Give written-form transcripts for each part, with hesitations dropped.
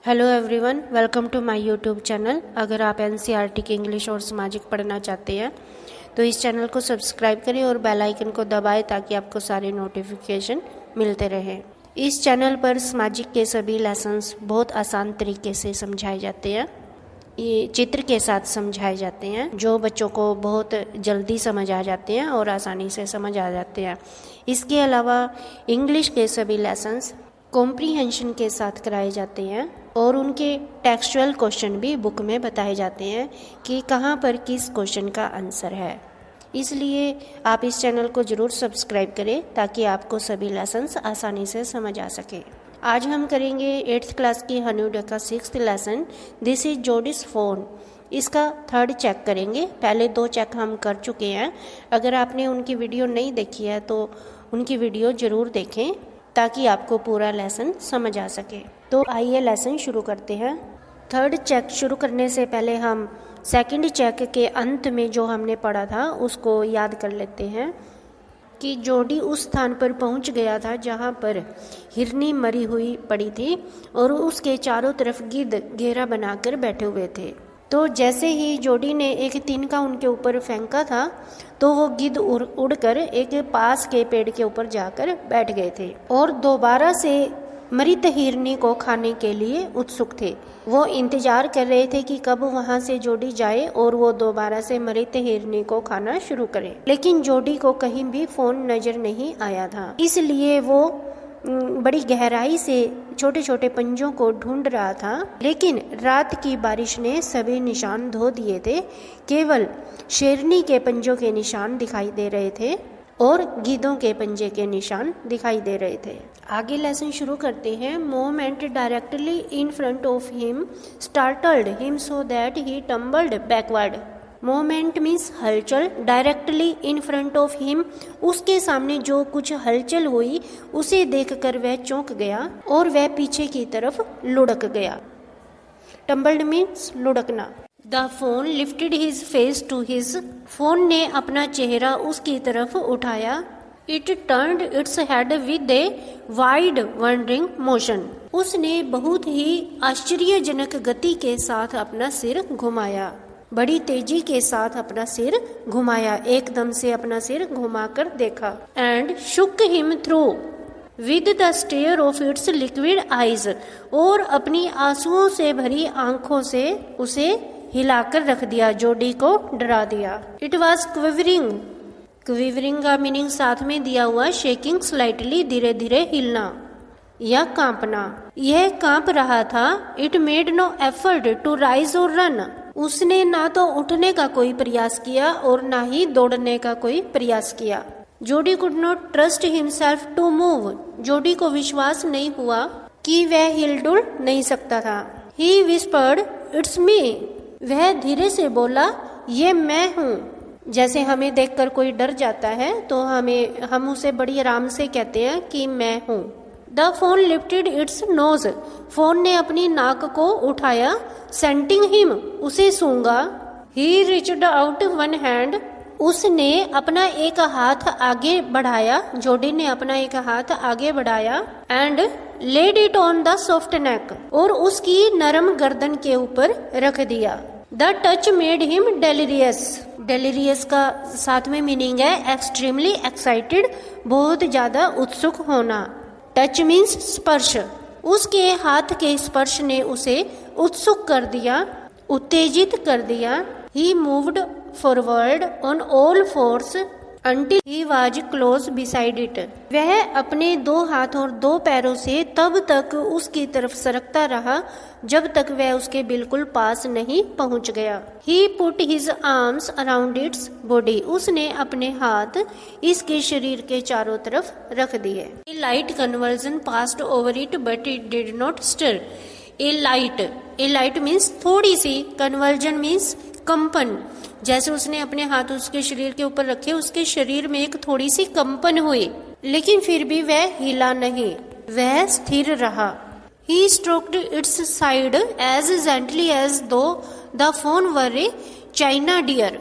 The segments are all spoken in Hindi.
Hello everyone, welcome to my YouTube channel. अगर आप एनसीईआरटी की इंग्लिश और सामाजिक पढ़ना चाहते हैं तो इस चैनल को सब्सक्राइब करें और बेल आइकन को दबाएं ताकि आपको सारे नोटिफिकेशन मिलते रहें। इस चैनल पर सामाजिक के सभी लेसन्स बहुत आसान तरीके से समझाए जाते हैं। ये चित्र के साथ समझाए जाते हैं जो बच्चों को बहुत जल्दी समझ आ जाते हैं और आसानी से समझ आ जाते हैं। इसके अलावा इंग्लिश के सभी लेसन्स कॉम्प्रीहेंशन के साथ कराए जाते हैं और उनके टेक्सचुअल क्वेश्चन भी बुक में बताए जाते हैं कि कहाँ पर किस क्वेश्चन का आंसर है। इसलिए आप इस चैनल को ज़रूर सब्सक्राइब करें ताकि आपको सभी लेसन्स आसानी से समझ आ सके। आज हम करेंगे 8th क्लास की हनुडा का 6th lesson, this is Jody's fawn. इसका 3rd चेक करेंगे। पहले 2 चेक हम कर चुके हैं। अगर आपने उनकी वीडियो नहीं देखी है तो उनकी वीडियो ज़रूर देखें ताकि आपको पूरा लेसन समझ आ सके। तो आइए लेसन शुरू करते हैं। 3rd चेक शुरू करने से पहले हम 2nd चेक के अंत में जो हमने पढ़ा था उसको याद कर लेते हैं कि जोडी उस स्थान पर पहुंच गया था जहां पर हिरनी मरी हुई पड़ी थी और उसके चारों तरफ गिद्ध घेरा बनाकर बैठे हुए थे। तो जैसे ही जोडी ने एक तिनका उनके ऊपर फेंका था तो वो गिद्ध उड़कर एक पास के पेड़ के ऊपर जाकर बैठ गए थे और दोबारा से मृत हिरनी को खाने के लिए उत्सुक थे। वो इंतजार कर रहे थे कि कब वहां से जोडी जाए और वो दोबारा से मृत हिरनी को खाना शुरू करे। लेकिन जोडी को कहीं भी फोन नजर नहीं आया था, इसलिए वो बड़ी गहराई से छोटे छोटे पंजों को ढूंढ रहा था। लेकिन रात की बारिश ने सभी निशान धो दिए थे। केवल शेरनी के पंजों के निशान दिखाई दे रहे थे और गिद्धों के पंजे के निशान दिखाई दे रहे थे। आगे लेसन शुरू करते हैं। Movement directly in front of him startled him so that he tumbled backward. Movement means हलचल, directly in front of him उसके सामने जो कुछ हलचल हुई उसे देखकर वह चौंक गया और वह पीछे की तरफ लुढ़क गया। टम्बल्ड मीन्स लुढ़कना। The fawn lifted his face to his, फोन ने अपना चेहरा उसकी तरफ उठाया। It turned its head with a wide wondering motion, उसने बहुत ही आश्चर्यजनक गति के साथ अपना सिर घुमाया, बड़ी तेजी के साथ अपना सिर घुमाया, एकदम से अपना सिर घुमाकर देखा। And shook him through with the stare of its liquid eyes, और अपनी आंसुओं से भरी आंखों से उसे हिलाकर रख दिया, जोडी को डरा दिया। इट वॉज क्विवरिंग, क्विवरिंग का मीनिंग साथ में दिया हुआ शेकिंग स्लाइटली, धीरे धीरे हिलना या कांपना। यह कांप रहा था। It made no effort to rise और रन, उसने ना तो उठने का कोई प्रयास किया और ना ही दौड़ने का कोई प्रयास किया। Jody could not trust himself to move, Jody को विश्वास नहीं हुआ कि वह हिलडुल नहीं सकता था। ही विस्पर्ड इट्स मी, वह धीरे से बोला ये मैं हूँ। जैसे हमें देखकर कोई डर जाता है तो हम उसे बड़ी आराम से कहते हैं कि मैं हूँ। The fawn lifted its nose, fawn ने अपनी नाक को उठाया। सेंटिंग हिम, उसे सूंगा। He reached out one hand, उसने अपना एक हाथ आगे बढ़ाया, जोडी ने अपना एक हाथ आगे बढ़ाया। And laid it on the soft neck, और उसकी नरम गर्दन के ऊपर रख दिया। The touch made him delirious, delirious का साथ में मीनिंग है एक्सट्रीमली एक्साइटेड, बहुत ज्यादा उत्सुक होना। टच मीन्स स्पर्श, उसके हाथ के स्पर्श ने उसे उत्सुक कर दिया, उत्तेजित कर दिया। He moved forward on all fours until he was close beside it, वह अपने 2 हाथ और 2 पैरों से तब तक उसकी तरफ सरकता रहा जब तक वह उसके बिल्कुल पास नहीं पहुंच गया। He put his arms around its body, उसने अपने हाथ इसके शरीर के चारों तरफ रख दिए। A light convulsion passed over it but it did not stir. A light means थोड़ी सी, convulsion means कंपन। जैसे उसने अपने हाथ उसके शरीर के ऊपर रखे, उसके शरीर में एक थोड़ी सी कंपन हुई, लेकिन फिर भी वह हिला नहीं, वह स्थिर रहा। He stroked its side as gently as though the phone were a china deer.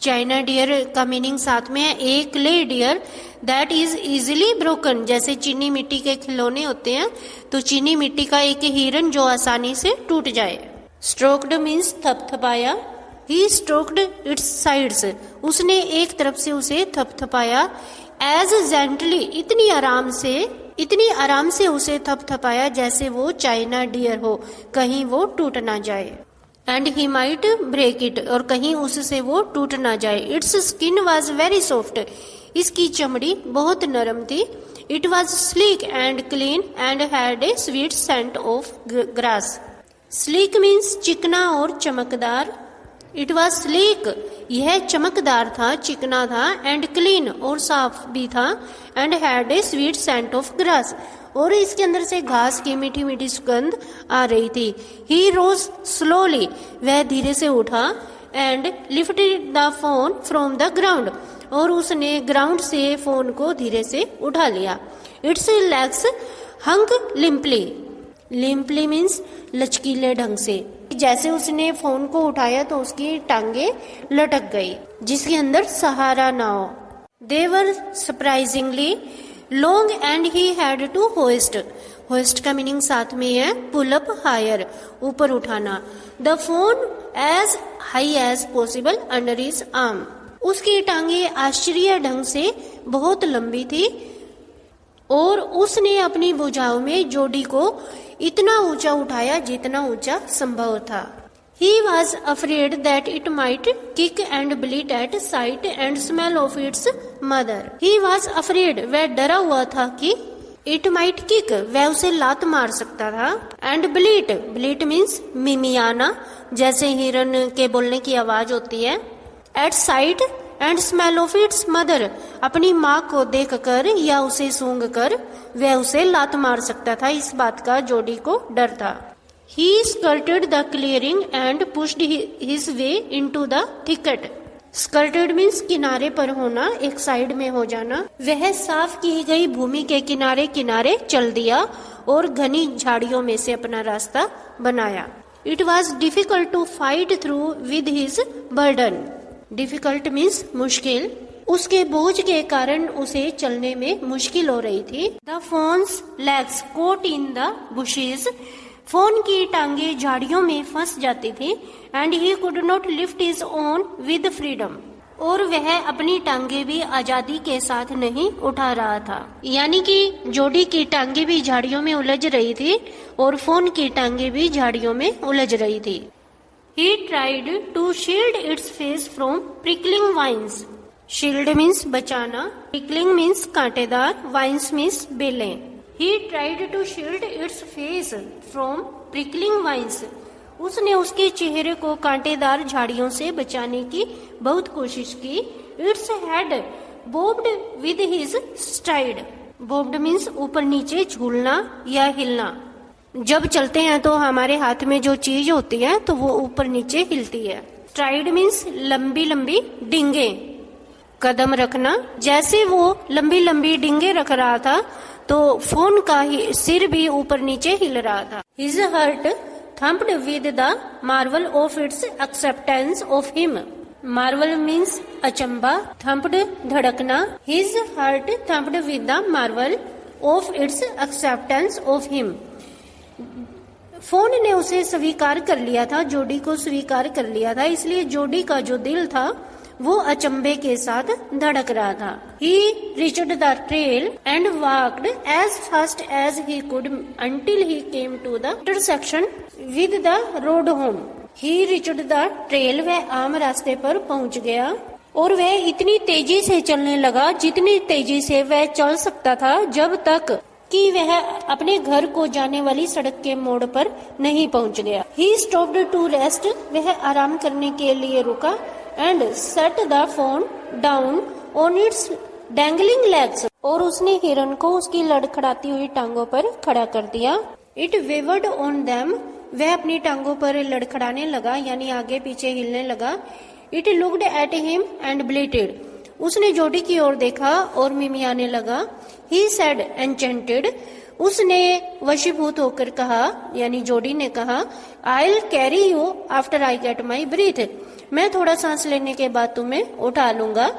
China deer का मीनिंग साथ में है a clay deer that is easily broken. जैसे चीनी मिट्टी के खिलौने होते हैं, तो चीनी मिट्टी का एक हिरन जो आसानी से टूट जाए। स्ट्रोक्ड मीन्स थपथपाया। ही स्ट्रोक्ड इट्स साइड्स, उसने एक तरफ से उसे थपथपाया। एज जेंटली, इतनी आराम से उसे थपथपाया जैसे वो चाइना डियर हो, कहीं वो टूट ना जाए। And he might break it, और कहीं उससे वो टूट ना जाए। Its skin was very soft, इसकी चमड़ी बहुत नरम थी। It was sleek and clean and had a sweet scent of grass. Sleek means चिकना और चमकदार। इट वॉज स्लीक, यह चमकदार था, चिकना था। एंड क्लीन, और साफ भी था। And had a sweet scent of grass, और इसके अंदर से घास की मीठी मीठी सुगंध आ रही थी। ही रोज स्लोली, वह धीरे से उठा। And lifted the phone from the ground, और उसने ग्राउंड से फोन को धीरे से उठा लिया। इट्स लेग्स हंग लिम्पली, लिम्पली मीन्स लचकीले ढंग से। जैसे उसने फोन को उठाया तो उसकी टांगे लटक गई, जिसके अंदर सहारा ना हो। They were surprisingly long and he had to hoist. Hoist का मीनिंग साथ में है पुल अप हायर, ऊपर उठाना। The fawn as high as possible under his arm, उसकी टांगे आश्चर्य ढंग से बहुत लंबी थी, और उसने अपनी भुजाओं में जोड़ी को इतना ऊंचा उठाया जितना ऊंचा संभव था। He was afraid that it might kick and bleat at sight and smell of its mother. He was afraid, वह डरा हुआ था कि it might kick, वह उसे लात मार सकता था। and bleat, bleat means मिमियाना, जैसे हिरन के बोलने की आवाज होती है। at sight and smell of its mother, अपनी माँ को देखकर या उसे सूंघकर वह उसे लात मार सकता था, इस बात का जोडी को डर था। He skirted the clearing and pushed his way into the thicket. Skirted means किनारे पर होना, एक साइड में हो जाना। वह साफ की गई भूमि के किनारे किनारे चल दिया और घनी झाड़ियों में से अपना रास्ता बनाया। It was difficult to fight through with his burden. Difficult means मुश्किल, उसके बोझ के कारण उसे चलने में मुश्किल हो रही थी। The phone's legs caught in the bushes. Phone की टांगे झाड़ियों में फंस जाती थी। And he could not lift his own with freedom, और वह अपनी टांगे भी आजादी के साथ नहीं उठा रहा था। यानी कि जोडी की टांगे भी झाड़ियों में उलझ रही थी और फोन की टांगे भी झाड़ियों में उलझ रही थी। He tried to shield its face from prickling vines. Shield means बचाना, प्रिकलिंग मीन्स कांटेदार, वाइन्स मीन्स बेलें। He tried to shield its face from prickling vines. उसने उसके चेहरे को कांटेदार झाड़ियों से बचाने की बहुत कोशिश की। Its head bobbed with his stride. Bobbed means ऊपर नीचे झूलना या हिलना। जब चलते हैं तो हमारे हाथ में जो चीज होती है तो वो ऊपर नीचे हिलती है। Stride means लंबी लंबी डींगे, कदम रखना। जैसे वो लंबी लंबी डींगे रख रहा था तो फोन का सिर भी ऊपर नीचे हिल रहा था। His heart thumped with the marvel of its acceptance of him. Marvel means अचंबा, thumped धड़कना। His heart thumped with the marvel of its acceptance of him. Phone ने उसे स्वीकार कर लिया था, जोडी को स्वीकार कर लिया था, इसलिए जोडी का जो दिल था वो अचंबे के साथ धड़क रहा था। He reached the trail and walked as fast as he could until he came to the intersection with the road home. He reached the trail, वह आम रास्ते पर पहुंच गया और वह इतनी तेजी से चलने लगा जितनी तेजी से वह चल सकता था, जब तक कि वह अपने घर को जाने वाली सड़क के मोड़ पर नहीं पहुंच गया। He stopped to rest, वह आराम करने के लिए रुका। And set the phone down on its dangling legs, और उसने हिरन को उसकी लड़खड़ाती हुई टांगों पर खड़ा कर दिया। It wavered on them, वह अपनी टांगों पर लड़खड़ाने लगा यानी आगे पीछे हिलने लगा। It looked at him and bleated, उसने जोडी की ओर देखा और मिमियाने लगा। He said enchanted, उसने वशीभूत होकर कहा, यानी जोडी ने कहा, I'll carry you after I get my breath. मैं थोड़ा सांस लेने के बाद तुम्हें उठा लूंगा.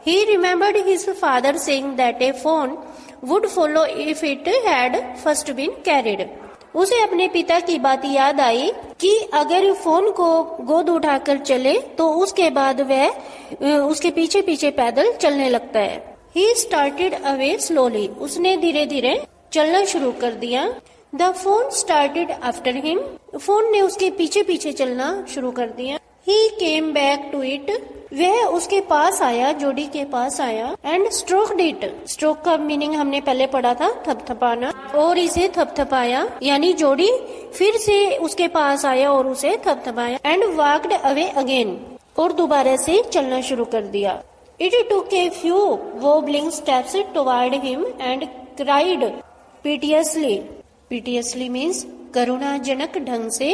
He remembered his father saying that a phone would follow if it had first been carried. उसे अपने पिता की बात याद आई कि अगर फोन को गोद उठाकर चले तो उसके बाद वह उसके पीछे पीछे पैदल चलने लगता है. He started away slowly. उसने धीरे धीरे चलना शुरू कर दिया. The phone started after him. Phone ने उसके पीछे पीछे चलना शुरू कर दिया. He came back to it. वह उसके पास आया, जोडी के पास आया. And stroked it. स्ट्रोक का मीनिंग हमने पहले पढ़ा था, थपथपाना. और इसे थपथपाया, यानी जोडी फिर से उसके पास आया और उसे थपथपाया. And walked away again. और दोबारा से चलना शुरू कर दिया. It took a few wobbling steps toward him and cried piteously. Piteously means करुणाजनक ढंग से,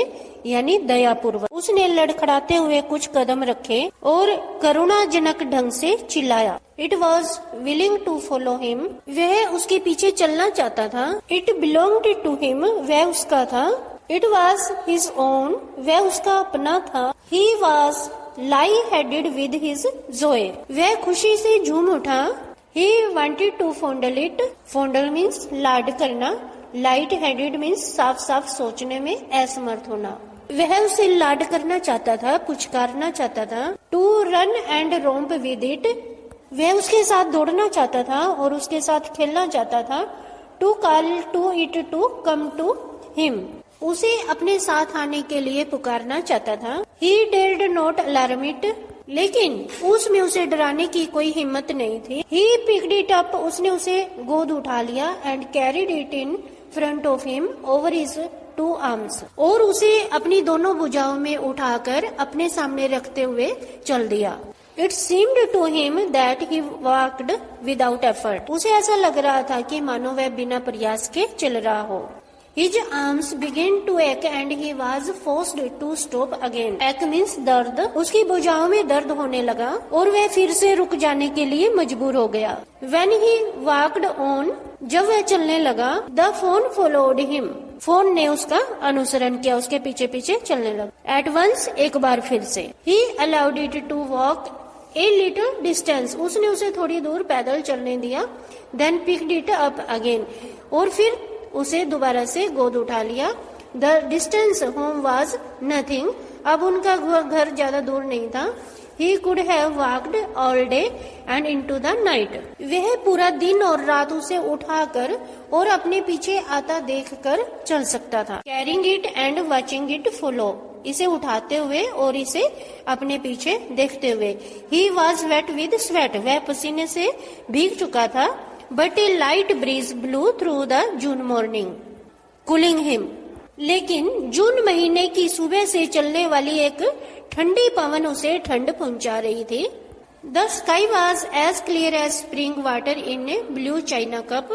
यानी दयापूर्वक. उसने लड़खड़ाते हुए कुछ कदम रखे और करुणाजनक ढंग से चिल्लाया. It was willing to follow him. वह उसके पीछे चलना चाहता था. It belonged to him. वह उसका था. It was his own. वह उसका अपना था. He was light-headed with his joy. वह खुशी से झूम उठा. He wanted to fondle it. Fondle means लाड करना. लाइट हेडेड मीन्स साफ साफ सोचने में असमर्थ होना. वह उसे लाड करना चाहता था, पुचकारना चाहता था. To run and romp with it. वह उसके साथ दौड़ना चाहता था और उसके साथ खेलना चाहता था. To call to it to come to him. उसे अपने साथ आने के लिए पुकारना चाहता था. He dared not alarm it. लेकिन उसमें उसे डराने की कोई हिम्मत नहीं थी. He picked it up. उसने उसे गोद उठा लिया. And carried it in front of him over his two arms. और उसे अपनी दोनों भुजाओं में उठाकर अपने सामने रखते हुए चल दिया. It seemed to him that he walked without effort. उसे ऐसा लग रहा था कि मानो वह बिना प्रयास के चल रहा हो. His arms began to ache and he was forced to stop again. Ache means दर्द. उसकी भुजाओं में दर्द होने लगा और वह फिर से रुक जाने के लिए मजबूर हो गया. When he walked on, जब वह चलने लगा, the phone followed him. Phone ने उसका अनुसरण किया, उसके पीछे पीछे चलने लगा. At once, एक बार फिर से. He allowed it to walk a little distance. उसने उसे थोड़ी दूर पैदल चलने दिया. Then picked it up again. और फिर उसे दोबारा से गोद उठा लिया. The distance home was nothing. अब उनका घर ज्यादा दूर नहीं था. He could have walked all day and into the night. वह पूरा दिन और रात उसे उठाकर और अपने पीछे आता देखकर चल सकता था. Carrying it and watching it follow. इसे उठाते हुए और इसे अपने पीछे देखते हुए. He was wet with sweat. वह पसीने से भीग चुका था. But a light breeze blew through the June morning, cooling him. लेकिन जून महीने की सुबह से चलने वाली एक ठंडी पवन उसे ठंड पहुंचा रही थी. The sky was as clear as spring water in a blue china cup.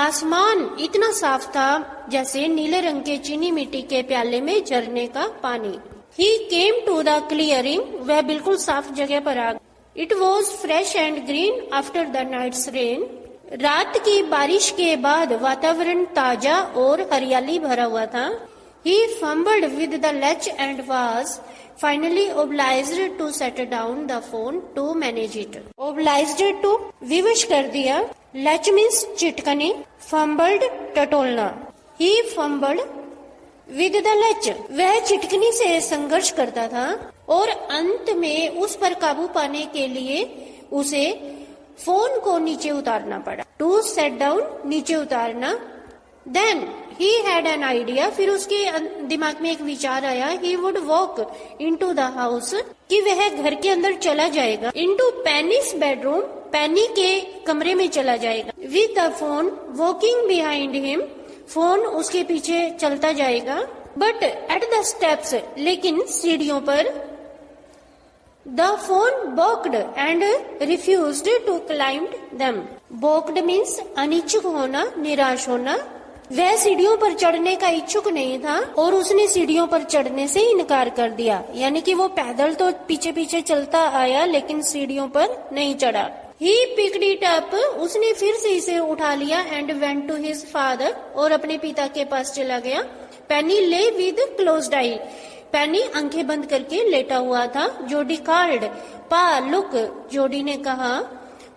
आसमान इतना साफ था जैसे नीले रंग के चीनी मिट्टी के प्याले में झरने का पानी. He came to the clearing. वह बिल्कुल साफ जगह पर आ गया. It was fresh and green after the night's rain. रात की बारिश के बाद वातावरण ताजा और हरियाली भरा हुआ था. He fumbled with the latch and was finally obliged to set down the phone to manage it. Obliged to विवश कर दिया. Latch means चिटकनी. Fumbled टटोलना. He fumbled with the latch. वह चिटकनी से संघर्ष करता था और अंत में उस पर काबू पाने के लिए उसे फोन को नीचे उतारना पड़ा. टू सेट डाउन नीचे उतारना. Then he had an idea. फिर उसके दिमाग में एक विचार आया. He would walk into the house. कि वह घर के अंदर चला जाएगा. Into pennies bedroom. पेनी के कमरे में चला जाएगा. With the phone walking behind him. Phone उसके पीछे चलता जाएगा. But at the steps. लेकिन सीढ़ियों पर. The phone balked and refused to climb them. Balked means अनिच्छुक होना, निराश होना. वह सीढ़ियों पर चढ़ने का इच्छुक नहीं था और उसने सीढ़ियों पर चढ़ने से इनकार कर दिया. यानी कि वो पैदल तो पीछे पीछे चलता आया लेकिन सीढ़ियों पर नहीं चढ़ा. ही पिक्ड इट अप, उसने फिर से इसे उठा लिया, and went to his father, और अपने पिता के पास चला गया। पेनी ले विद क्लोज्ड आई, पेनी आंखें बंद करके लेटा हुआ था। जोडी कॉल्ड, पा लुक, जोडी ने कहा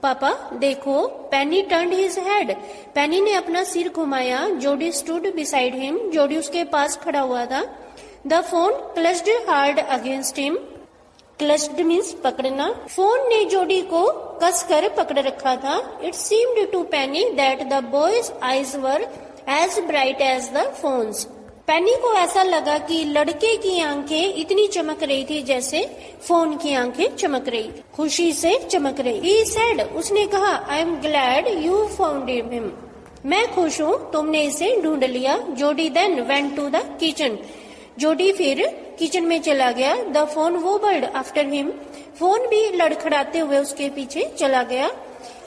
पापा देखो। पेनी टर्न्ड हिज हेड, पेनी ने अपना सिर घुमाया। जोडी स्टूड बिसाइड हिम, जोडी उसके पास खड़ा हुआ था। The fawn clutched hard against him, clutched means पकड़ना। फोन ने जोडी को कसकर पकड़ रखा था। It seemed to Penny that the boy's eyes were as bright as the fawn's, Penny को ऐसा लगा कि लड़के की आंखें इतनी चमक रही थी जैसे फोन की आंखें चमक रही थी, खुशी से चमक रही। He said, उसने कहा, I am glad you found him, मैं खुश हूँ तुमने इसे ढूंढ लिया। Jody then went to the kitchen, Jody फिर किचन में चला गया। The fawn wobbled after him, fawn भी लड़खड़ाते हुए उसके पीछे चला गया।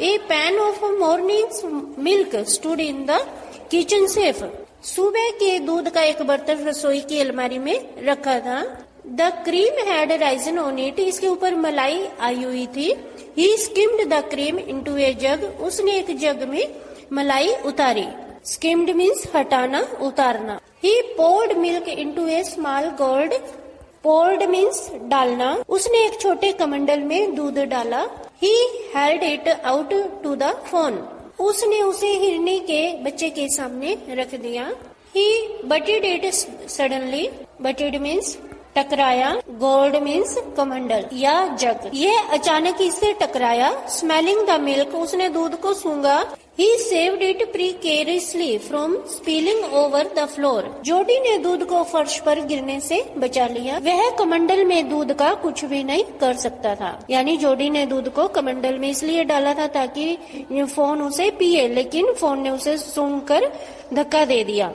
A pan of morning milk stood in the kitchen safe, सुबह के दूध का एक बर्तन रसोई की अलमारी में रखा था। The cream had Ryzen on it, इसके ऊपर मलाई आई हुई थी। ही स्किम्ड द क्रीम इनटू ए जग, उसने एक जग में मलाई उतारी। स्किम्ड मीन्स हटाना, उतारना। He poured milk into a small gourd, poured means डालना, उसने एक छोटे कमंडल में दूध डाला। He held it out to the fawn, उसने उसे हिरनी के बच्चे के सामने रख दिया। He butted it suddenly, butted means टकराया, गोल्ड मीन्स कमंडल या जग, ये अचानक इससे टकराया। स्मेलिंग द मिल्क, उसने दूध को सूंघा। He saved it precariously from spilling over the floor, Jody ने दूध को फर्श पर गिरने से बचा लिया। वह कमंडल में दूध का कुछ भी नहीं कर सकता था, यानी जोडी ने दूध को कमंडल में इसलिए डाला था ताकि फोन उसे पिए, लेकिन फोन ने उसे सूंघकर धक्का दे दिया।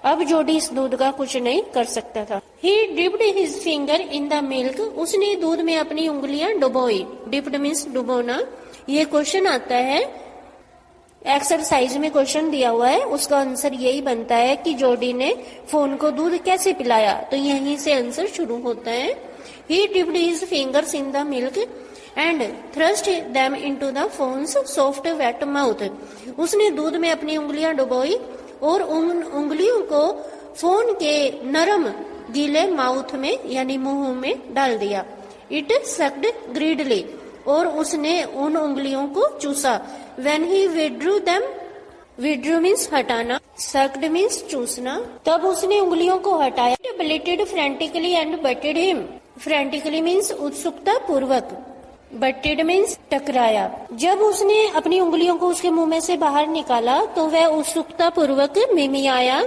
अब जोडी इस दूध का कुछ नहीं कर सकता था। ही dipped his finger in the milk, उसने दूध में अपनी उंगलियां डुबोई। Dipped means डुबोना। ये क्वेश्चन आता है, एक्सरसाइज में क्वेश्चन दिया हुआ है, उसका आंसर यही बनता है कि जोडी ने फोन को दूध कैसे पिलाया, तो यहीं से आंसर शुरू होता है। He dipped his fingers in the milk and thrust them into the fawn's soft wet mouth, उसने दूध में अपनी उंगलियां डुबोई और उन उंगलियों को फोन के नरम गीले माउथ में यानी मुंह में डाल दिया। इट सक्ड ग्रीडली, और उसने उन उंगलियों को चूसा। When he withdrew them, withdrew means हटाना, sucked means चूसना, तब उसने उंगलियों को हटाया। It bleated frantically and butted him, frantically means उत्सुकता पूर्वक, बटेड मीन्स टकराया। जब उसने अपनी उंगलियों को उसके मुंह में से बाहर निकाला तो वह उत्सुकता पूर्वक मिमियाया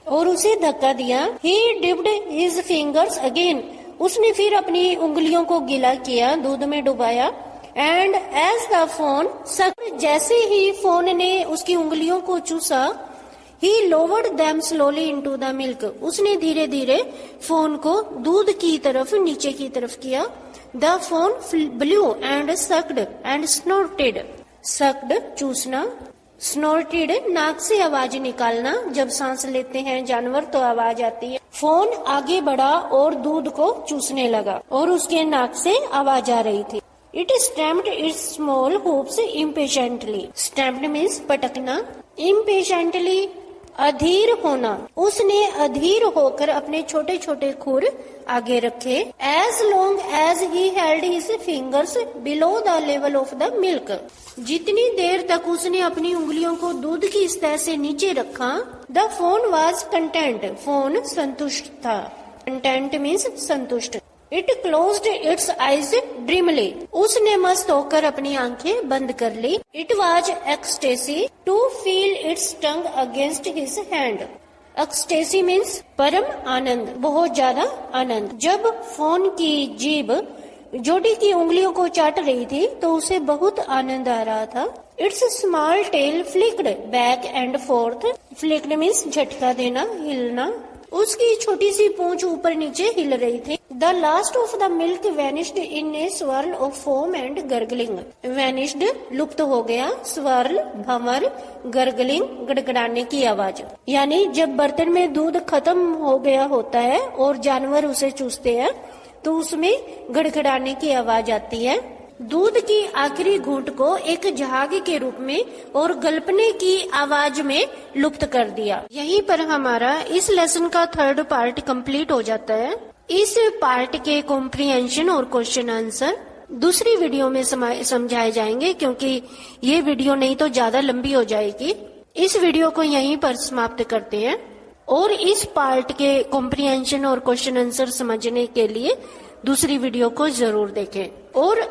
और उसे धक्का दिया। He dipped his fingers again, उसने फिर अपनी उंगलियों को गीला किया, दूध में डुबाया। And as the fawn sucked, जैसे ही फोन ने उसकी उंगलियों को चूसा, he lowered them slowly into the milk, उसने धीरे धीरे फोन को दूध की तरफ नीचे की तरफ किया। The fawn blew and sucked and snorted, sucked चूसना, स्नोर्टेड नाक से आवाज निकालना, जब सांस लेते हैं जानवर तो आवाज आती है। फोन आगे बढ़ा और दूध को चूसने लगा और उसके नाक से आवाज आ रही थी। It stamped its small hooves impatiently. Stamped means पटकना, impatiently अधीर होना, उसने अधीर होकर अपने छोटे छोटे खुर आगे रखे। As long as he held his fingers below the level of the milk, जितनी देर तक उसने अपनी उंगलियों को दूध की सतह से नीचे रखा, the phone was content, phone संतुष्ट था। Content means संतुष्ट। It closed its eyes dreamily, उसने मस्त होकर अपनी आंखें बंद कर ली। It was ecstasy to feel its tongue against his hand. Ecstasy means परम आनंद, बहुत ज्यादा आनंद। जब फोन की जीभ जोडी की उंगलियों को चाट रही थी तो उसे बहुत आनंद आ रहा था। Its small tail flicked back and forth. Flicked means झटका देना, हिलना, उसकी छोटी सी पूंछ ऊपर नीचे हिल रही थी। The last of the milk vanished in A swirl of foam and gargling, vanished लुप्त हो गया, स्वर्ल भंवर, गर्गलिंग गड़गड़ाने की आवाज, यानी जब बर्तन में दूध खत्म हो गया होता है और जानवर उसे चूसते हैं तो उसमें गड़गड़ाने की आवाज आती है। दूध की आखिरी घूंट को एक झाग के रूप में और गल्पने की आवाज में लुप्त कर दिया। यहीं पर हमारा इस लेसन का 3rd पार्ट कंप्लीट हो जाता है। इस पार्ट के कॉम्प्रिहेंशन और क्वेश्चन आंसर दूसरी वीडियो में समझाए जाएंगे, क्योंकि ये वीडियो नहीं तो ज्यादा लंबी हो जाएगी। इस वीडियो को यहीं पर समाप्त करते हैं और इस पार्ट के कॉम्प्रिहेंशन और क्वेश्चन आंसर समझने के लिए दूसरी वीडियो को जरूर देखें। और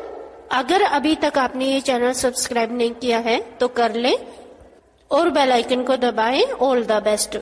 अगर अभी तक आपने ये चैनल सब्सक्राइब नहीं किया है तो कर लें और बेल आइकन को दबाएं। All the best.